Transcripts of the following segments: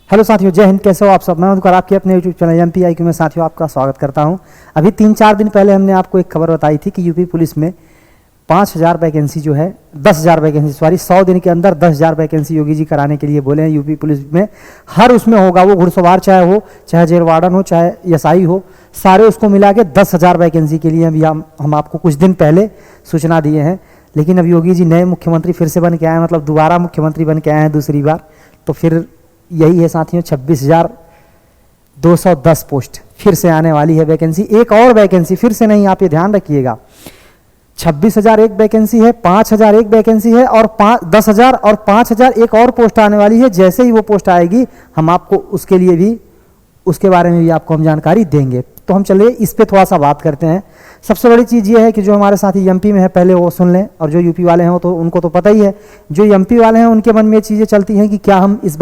Hello साथियों, जय हिंद। कैसे हो आप सब? मैं मधुकर, आपके अपने यूट्यूब चैनल MPIQ में साथियों आपका स्वागत करता हूं। अभी 3-4 दिन पहले हमने आपको एक खबर बताई थी कि यूपी पुलिस में 5,000 वैकेंसी जो है 10,000 वैकेंसी 100 दिन के अंदर 10,000 वैकेंसी योगी जी कराने के लिए बोले हैं यूपी पुलिस में। हर उसमें होगा, वो घुड़सवार चाहे हो, चाहे जेल वार्डन हो, चाहे एसआई हो, सारे उसको मिला के 10,000 वैकेंसी के लिए अभी हम आपको कुछ दिन पहले सूचना दिए हैं। लेकिन अब योगी जी नए मुख्यमंत्री फिर से बन के आए हैं, मतलब दोबारा मुख्यमंत्री बन के आए हैं दूसरी बार। तो फिर यही है साथियों, 26,210 पोस्ट फिर से आने वाली है वैकेंसी। एक और वैकेंसी फिर से नहीं, आप ये ध्यान रखिएगा, 26,000 एक वैकेंसी है, 5,000 एक वैकेंसी है, और 10,000 और 5,000 एक और पोस्ट आने वाली है। जैसे ही वो पोस्ट आएगी हम आपको उसके लिए भी, उसके बारे में भी आपको हम जानकारी देंगे। तो हम चलिए इस पे थोड़ा सा बात करते हैं। सबसे बड़ी चीज़ ये है कि जो हमारे साथी एमपी में है पहले वो सुन लें, और जो यूपी वाले हैं तो उनको तो पता ही है। जो एमपी वाले हैं उनके मन में ये चीज़ें चलती हैं कि क्या हम इस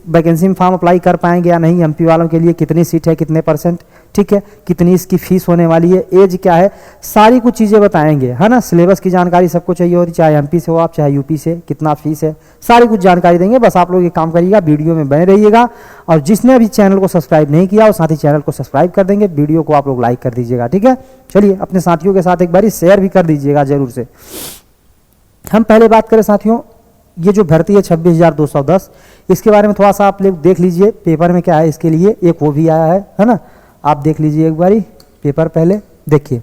वैकेंसी में फॉर्म अप्लाई कर पाएंगे या नहीं। एमपी वालों के लिए कितनी सीट है, कितने %, ठीक है, कितनी इसकी फीस होने वाली है, एज क्या है, सारी कुछ चीज़ें बताएंगे, है ना। सिलेबस की जानकारी सबको चाहिए होती, चाहे एमपी से हो आप, चाहे यूपी से, कितना फीस है, सारी कुछ जानकारी देंगे। बस आप लोग ये काम करिएगा, वीडियो में बने रहिएगा। और जिसने अभी चैनल को सब्सक्राइब नहीं किया वो साथी चैनल को सब्सक्राइब कर देंगे, वीडियो को आप लोग लाइक कर दीजिएगा, ठीक है। चलिए अपने साथियों के साथ एक बार शेयर भी कर दीजिएगा जरूर से। हम पहले बात करें साथियों, ये जो भर्ती है 26,210, इसके बारे में थोड़ा सा आप लोग देख लीजिए पेपर में क्या है इसके लिए। एक वो भी आया है ना, आप देख लीजिए एक बारी पेपर, पहले देखिए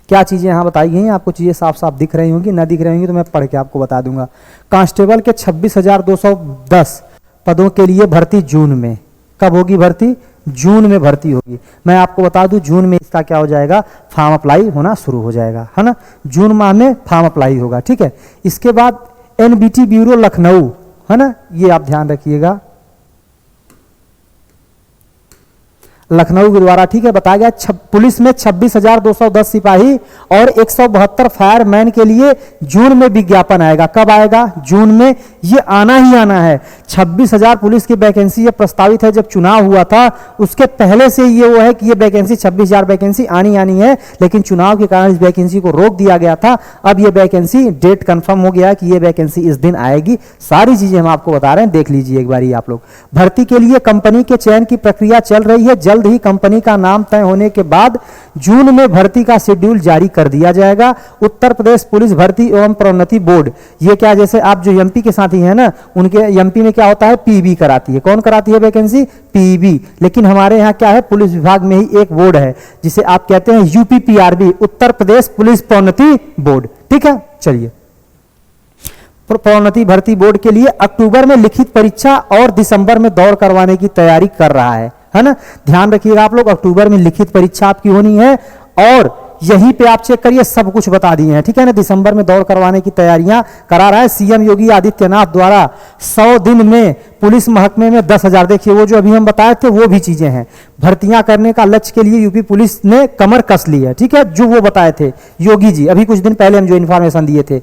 क्या चीज़ें यहाँ बताई गई हैं। आपको चीज़ें साफ साफ दिख रही होंगी, ना दिख रही होंगी तो मैं पढ़ के आपको बता दूंगा। कांस्टेबल के 26,210 पदों के लिए भर्ती जून में। कब होगी भर्ती? जून में भर्ती होगी। मैं आपको बता दूं जून में इसका क्या हो जाएगा, फॉर्म अप्लाई होना शुरू हो जाएगा, है ना। जून माह में फॉर्म अप्लाई होगा, ठीक है। इसके बाद NBT ब्यूरो लखनऊ, है ना, ये आप ध्यान रखिएगा, लखनऊ के द्वारा, ठीक है, बताया गया पुलिस में 26,210 सिपाही और 172 फायरमैन के लिए जून में विज्ञापन आएगा। कब आएगा? जून में। ये आना ही आना है। 26,000 पुलिस की वैकेंसी ये प्रस्तावित है। जब चुनाव हुआ था उसके पहले से ये वो है कि ये वैकेंसी 26,000 वैकेंसी आनी है, लेकिन चुनाव के कारण इस वैकेंसी को रोक दिया गया था। अब ये वैकेंसी डेट कंफर्म हो गया है कि ये वैकेंसी इस दिन आएगी। सारी चीजें हम आपको बता रहे हैं, देख लीजिए एक बार आप लोग। भर्ती के लिए कंपनी के चयन की प्रक्रिया चल रही है। जल्द ही कंपनी का नाम तय होने के बाद जून में भर्ती का शेड्यूल जारी कर दिया जाएगा। उत्तर प्रदेश पुलिस भर्ती एवं प्रोन्नति बोर्ड, ये क्या, जैसे आप जो एमपी के साथी हैं ना, उनके एमपी में क्या होता है, पीबी कराती है। कौन कराती है वैकेंसी? पीबी। लेकिन हमारे यहाँ क्या है, पुलिस विभाग में ही एक बोर्ड है जिसे आप कहते हैं UPPRB, उत्तर प्रदेश पुलिस प्रोन्नति बोर्ड, ठीक है। चलिए, प्रोन्नति भर्ती बोर्ड के लिए अक्टूबर में लिखित परीक्षा और दिसंबर में दौड़ करवाने की तैयारी कर रहा है ना। ध्यान रखिएगा आप लोग, अक्टूबर में लिखित परीक्षा आपकी होनी है और यहीं पे आप चेक करिए, सब कुछ बता दिए हैं, ठीक है ना। दिसंबर में दौड़ करवाने की तैयारियां करा रहा है सीएम योगी आदित्यनाथ द्वारा। 100 दिन में पुलिस महकमे में 10,000, देखिए वो जो अभी हम बताए थे वो भी चीजें हैं। भर्तियां करने का लक्ष्य के लिए यूपी पुलिस ने कमर कस ली है, ठीक है, जो वो बताए थे योगी जी अभी कुछ दिन पहले हम जो इन्फॉर्मेशन दिए थे।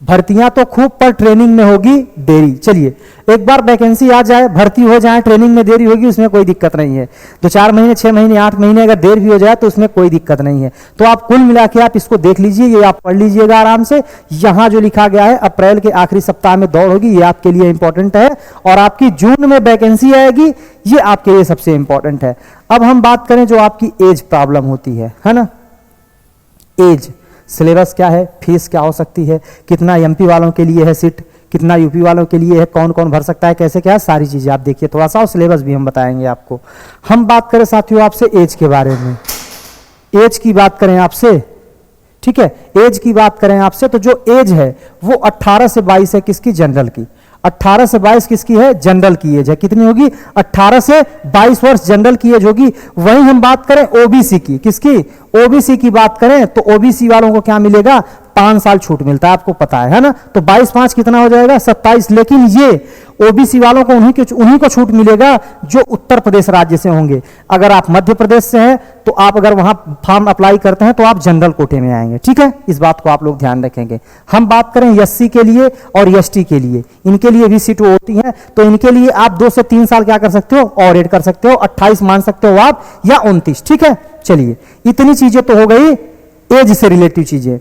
भर्तियां तो खूब पर ट्रेनिंग में होगी देरी। चलिए, एक बार वैकेंसी आ जाए, भर्ती हो जाए, ट्रेनिंग में देरी होगी उसमें कोई दिक्कत नहीं है। 2-4 महीने, 6 महीने, 8 महीने अगर देर भी हो जाए तो उसमें कोई दिक्कत नहीं है। तो आप कुल मिला के आप इसको देख लीजिए, ये आप पढ़ लीजिएगा आराम से। यहां जो लिखा गया है अप्रैल के आखिरी सप्ताह में दौड़ होगी, ये आपके लिए इंपॉर्टेंट है। और आपकी जून में वैकेंसी आएगी, ये आपके लिए सबसे इंपॉर्टेंट है। अब हम बात करें जो आपकी एज प्रॉब्लम होती है ना, एज, सिलेबस क्या है, फीस क्या हो सकती है, कितना एमपी वालों के लिए है सीट, कितना यूपी वालों के लिए है, कौन कौन भर सकता है, कैसे क्या है, सारी चीजें आप देखिए थोड़ा सा, और सिलेबस भी हम बताएंगे आपको। हम बात करें साथियों आपसे एज के बारे में, एज की बात करें आपसे, ठीक है, एज की बात करें आपसे, तो जो एज है वो 18 से 22 है, किसकी? जनरल की। 18 से 22 किसकी है? जनरल की एज है। कितनी होगी? 18 से 22 वर्ष जनरल की एज होगी। वहीं हम बात करें ओबीसी की, किसकी? ओबीसी की बात करें तो ओबीसी वालों को क्या मिलेगा? 5 साल छूट मिलता है, आपको पता है ना। तो 22-5 कितना हो जाएगा? 27। लेकिन ये ओबीसी वालों को उन्हीं को छूट मिलेगा जो उत्तर प्रदेश राज्य से होंगे। अगर आप मध्य प्रदेश से हैं तो आप अगर वहां फॉर्म अप्लाई करते हैं तो आप जनरल कोटे में आएंगे, ठीक है। इस बात को आप लोग ध्यान रखेंगे। हम बात करें एससी के लिए और एसटी के लिए, इनके लिए भी सीट होती है। तो इनके लिए आप 2 से 3 साल क्या कर सकते हो? और ऐड कर सकते हो, 28 मान सकते हो आप, या 29, ठीक है। चलिए, इतनी चीजें तो हो गई एज से रिलेटिव चीजें।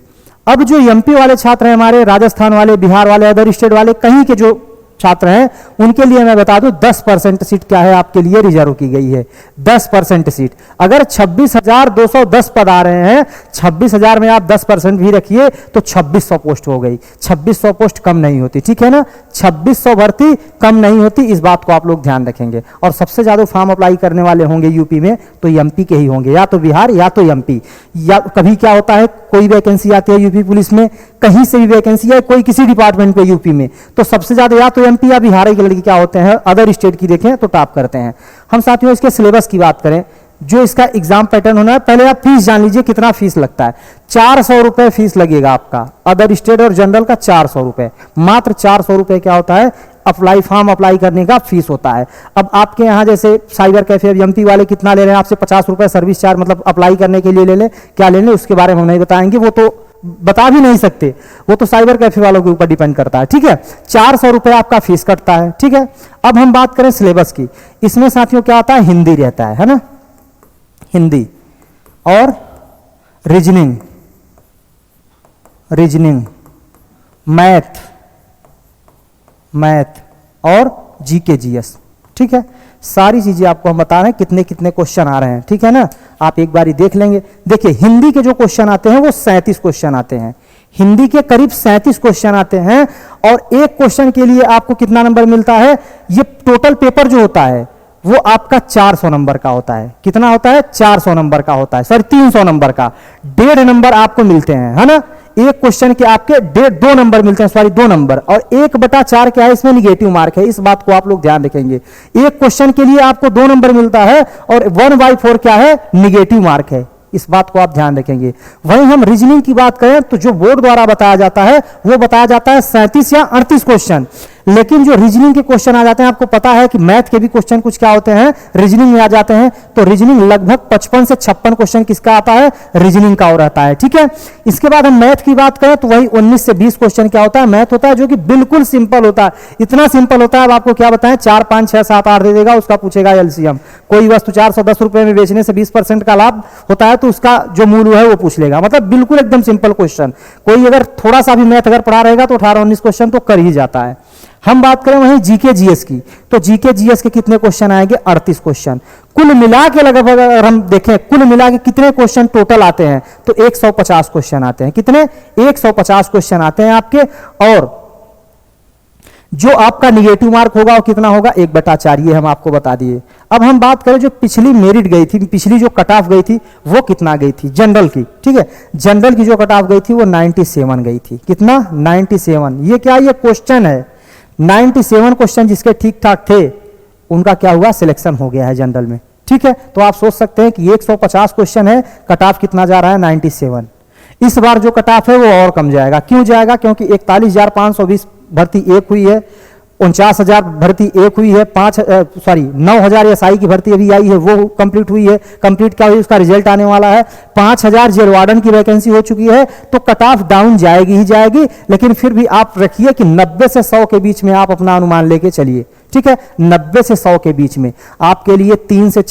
अब जो एमपी वाले छात्र हैं हमारे, राजस्थान वाले, बिहार वाले, अदर स्टेट वाले, कहीं के जो छात्र हैं उनके लिए मैं बता दूं 10% सीट क्या है आपके लिए रिजर्व की गई है। 10% सीट, अगर 26,210 पद आ रहे हैं, 26,000 में आप 10% भी रखिए तो 2600 पोस्ट हो गई। 2600 पोस्ट कम नहीं होती, ठीक है ना, 2600 भर्ती कम नहीं होती, इस बात को आप लोग ध्यान रखेंगे। और सबसे ज्यादा फॉर्म अप्लाई करने वाले होंगे यूपी में तो एमपी के ही होंगे, या तो बिहार या तो एमपी। या कभी क्या होता है, कोई वैकेंसी आती है यूपी पुलिस में, कहीं से भी वैकेंसी है कोई किसी डिपार्टमेंट पे यूपी में, तो सबसे ज्यादा या तो एमपी या बिहार के लड़के क्या होते हैं, अदर स्टेट की देखें तो टॉप करते हैं। हम साथियों इसके सिलेबस की बात करें, जो इसका एग्जाम पैटर्न होना है, पहले आप फीस जान लीजिए कितना फीस लगता है। 400 रुपए फीस लगेगा आपका, अदर स्टेट और जनरल का 400 रुपए, मात्र 400 रुपए क्या होता है, अप्लाई फॉर्म अप्लाई करने का फीस होता है। अब आपके यहाँ जैसे साइबर कैफे एमपी वाले कितना ले रहे हैं आपसे, 50 रुपए सर्विस चार्ज, मतलब अप्लाई करने के लिए ले लें, क्या ले लें उसके बारे में हम नहीं बताएंगे, वो तो बता भी नहीं सकते, वो तो साइबर कैफे वालों के ऊपर डिपेंड करता है, ठीक है। 400 रुपए आपका फीस कटता है, ठीक है। अब हम बात करें सिलेबस की, इसमें साथियों क्या आता है, हिंदी रहता है ना, हिंदी और रीजनिंग, मैथ और जीके जीएस, ठीक है। सारी चीजें आपको हम बता रहे हैं कितने कितने क्वेश्चन आ रहे हैं, ठीक है ना, आप एक बारी देख लेंगे। देखिए हिंदी के जो क्वेश्चन आते हैं वो 37 क्वेश्चन आते हैं, हिंदी के करीब 37 क्वेश्चन आते हैं, और एक क्वेश्चन के लिए आपको कितना नंबर मिलता है, ये टोटल पेपर जो होता है वो आपका 400 नंबर का होता है। कितना होता है, 400 नंबर का होता है, सॉरी 300 नंबर का, 1.5 नंबर आपको मिलते हैं, है ना। एक क्वेश्चन के आपके 2 नंबर मिलते हैं, सॉरी 2 नंबर, और 1/4 क्या है, इसमें निगेटिव मार्क है, इस बात को आप लोग ध्यान रखेंगे। एक क्वेश्चन के लिए आपको 2 नंबर मिलता है और 1/4 क्या है, निगेटिव मार्क है, इस बात को आप ध्यान रखेंगे। वहीं हम रीजनिंग की बात करें तो जो बोर्ड द्वारा बताया जाता है वो बताया जाता है 37 या 38 क्वेश्चन, लेकिन जो रीजनिंग के क्वेश्चन आ जाते हैं, आपको पता है कि मैथ के भी क्वेश्चन कुछ क्या होते हैं, रीजनिंग में आ जाते हैं, तो रीजनिंग लगभग 55 से 56 क्वेश्चन किसका आता है, रीजनिंग का हो रहता है, ठीक है। इसके बाद हम मैथ की बात करें तो वही 19 से 20 क्वेश्चन क्या होता है, मैथ होता है, जो कि बिल्कुल सिंपल होता है, इतना सिंपल होता है, अब आपको क्या बताएं, 4, 5, 6, 7, 8 दे देगा, उसका पूछेगा एलसीएम। कोई वस्तु 410 रुपए में बेचने से 20% का लाभ होता है तो उसका जो मूल्य है वो पूछ लेगा, मतलब बिल्कुल एकदम सिंपल क्वेश्चन। कोई अगर थोड़ा सा भी मैथ अगर पढ़ा रहेगा तो 18-19 क्वेश्चन तो कर ही जाता है। हम बात करें वहीं जीके जीएस की, तो जीके जीएस के कितने क्वेश्चन आएंगे, 38 क्वेश्चन। कुल मिला के लगभग अगर हम देखें, कुल मिला के कितने क्वेश्चन टोटल आते हैं, तो 150 क्वेश्चन आते हैं। कितने, 150 क्वेश्चन आते हैं आपके, और जो आपका निगेटिव मार्क होगा वो कितना होगा, 1/4, ये हम आपको बता दिए। अब हम बात करें जो पिछली मेरिट गई थी, पिछली जो कट ऑफ गई थी वो कितना गई थी, जनरल की, ठीक है, जनरल की जो कट ऑफ गई थी वो 97 गई थी। कितना, 97। ये क्या, ये क्वेश्चन है, 97 क्वेश्चन जिसके ठीक ठाक थे उनका क्या हुआ, सिलेक्शन हो गया है जनरल में, ठीक है। तो आप सोच सकते हैं कि 150 क्वेश्चन है, कट ऑफ कितना जा रहा है, 97। इस बार जो कट ऑफ है वो और कम जाएगा, क्यों जाएगा, क्योंकि 41,520 भर्ती एक हुई है, 49,000 भर्ती एक हुई है, 9,000 एसआई की भर्ती अभी आई है वो कंप्लीट हुई है। कंप्लीट क्या हुई, उसका रिजल्ट आने वाला है। 5,000 जेल वार्डन की वैकेंसी हो चुकी है, तो कट ऑफ डाउन जाएगी ही जाएगी, लेकिन फिर भी आप रखिए कि 90 से 100 के बीच में आप अपना अनुमान लेके चलिए, ठीक है। 90 से 100 के बीच में आपके लिए 3 से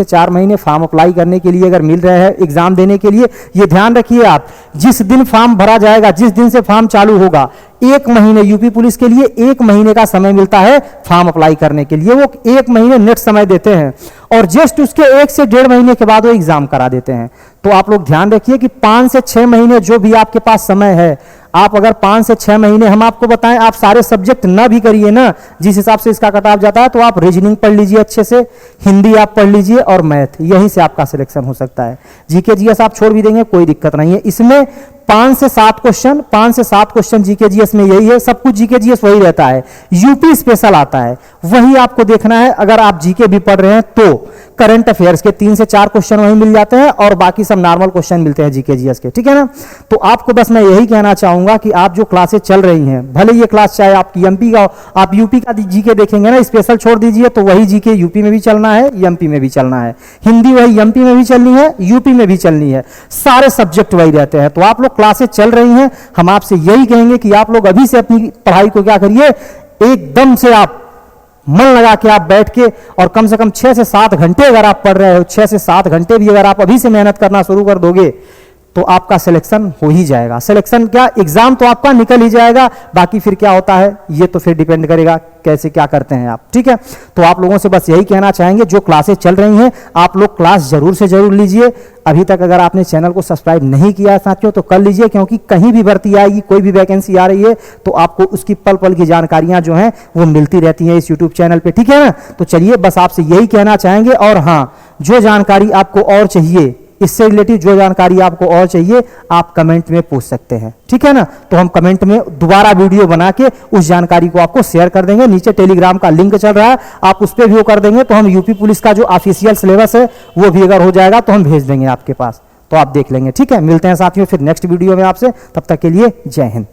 4 महीने फॉर्म अप्लाई करने के लिए अगर मिल रहे हैं एग्जाम देने के लिए, ये ध्यान रखिए आप, जिस दिन फॉर्म भरा जाएगा, जिस दिन से फॉर्म चालू होगा, 1 महीने यूपी पुलिस के लिए 1 महीने का समय मिलता है फॉर्म अप्लाई करने के लिए, वो 1 महीने नेट समय देते हैं, और जस्ट उसके 1 से 1.5 महीने के बाद वो एग्जाम करा देते हैं। तो आप लोग ध्यान रखिए कि 5 से 6 महीने जो भी आपके पास समय है, आप अगर 5 से 6 महीने, हम आपको बताएं, आप सारे सब्जेक्ट ना भी करिए ना, जिस हिसाब से इसका कट ऑफ जाता है, तो आप रीजनिंग पढ़ लीजिए अच्छे से, हिंदी आप पढ़ लीजिए और मैथ, यहीं से आपका सिलेक्शन हो सकता है। जीके जीएस आप छोड़ भी देंगे कोई दिक्कत नहीं है, इसमें 5 से 7 क्वेश्चन जीके जीएस में यही है, सब कुछ जीके जीएस वही रहता है, यूपी स्पेशल आता है, वही आपको देखना है। अगर आप जीके भी पढ़ रहे हैं तो करंट अफेयर्स के 3 से 4 क्वेश्चन वही मिल जाते हैं, और बाकी सब नॉर्मल क्वेश्चन मिलते हैं जीके जीएस के, ठीक है ना। तो आपको बस मैं यही कहना चाहूंगा कि आप जो क्लासेस चल रही हैं, भले ये क्लास चाहे आपकी एमपी का, आप यूपी का जीके देखेंगे ना, स्पेशल छोड़ दीजिए, तो वही जीके यूपी में भी चलना है, एमपी में भी चलना है, हिंदी वही एमपी में भी चलनी है, यूपी में भी चलनी है, सारे सब्जेक्ट वही रहते हैं। तो आप लोग क्लासेस चल रही हैं, हम आपसे यही कहेंगे कि आप लोग अभी से अपनी पढ़ाई को क्या करिए, एकदम से आप मन लगा के आप बैठ के, और कम से कम 6 से 7 घंटे अगर आप पढ़ रहे हो, 6 से 7 घंटे भी अगर आप अभी से मेहनत करना शुरू कर दोगे, तो आपका सिलेक्शन हो ही जाएगा। सिलेक्शन क्या, एग्जाम तो आपका निकल ही जाएगा, बाकी फिर क्या होता है ये तो फिर डिपेंड करेगा कैसे क्या करते हैं आप। ठीक है, तो आप लोगों से बस यही कहना चाहेंगे, जो क्लासेस चल रही हैं आप लोग क्लास जरूर से जरूर लीजिए। अभी तक अगर आपने चैनल को सब्सक्राइब नहीं किया है साथियों तो कर लीजिए, क्योंकि कहीं भी भर्ती आएगी, कोई भी वैकेंसी आ रही है तो आपको उसकी पल पल की जानकारियां जो हैं वो मिलती रहती हैं इस यूट्यूब चैनल पे। ठीक है ना, तो चलिए बस आपसे यही कहना चाहेंगे। और हाँ, जो जानकारी आपको और चाहिए, इससे रिलेटेड जो जानकारी आपको और चाहिए, आप कमेंट में पूछ सकते हैं। ठीक है ना, तो हम कमेंट में दोबारा वीडियो बना के उस जानकारी को आपको शेयर कर देंगे। नीचे टेलीग्राम का लिंक चल रहा है, आप उस पर भी वो कर देंगे तो हम यूपी पुलिस का जो ऑफिशियल सिलेबस है वो भी अगर हो जाएगा तो हम भेज देंगे आपके पास, तो आप देख लेंगे। ठीक है, मिलते हैं साथियों फिर नेक्स्ट वीडियो में आपसे, तब तक के लिए जय हिंद।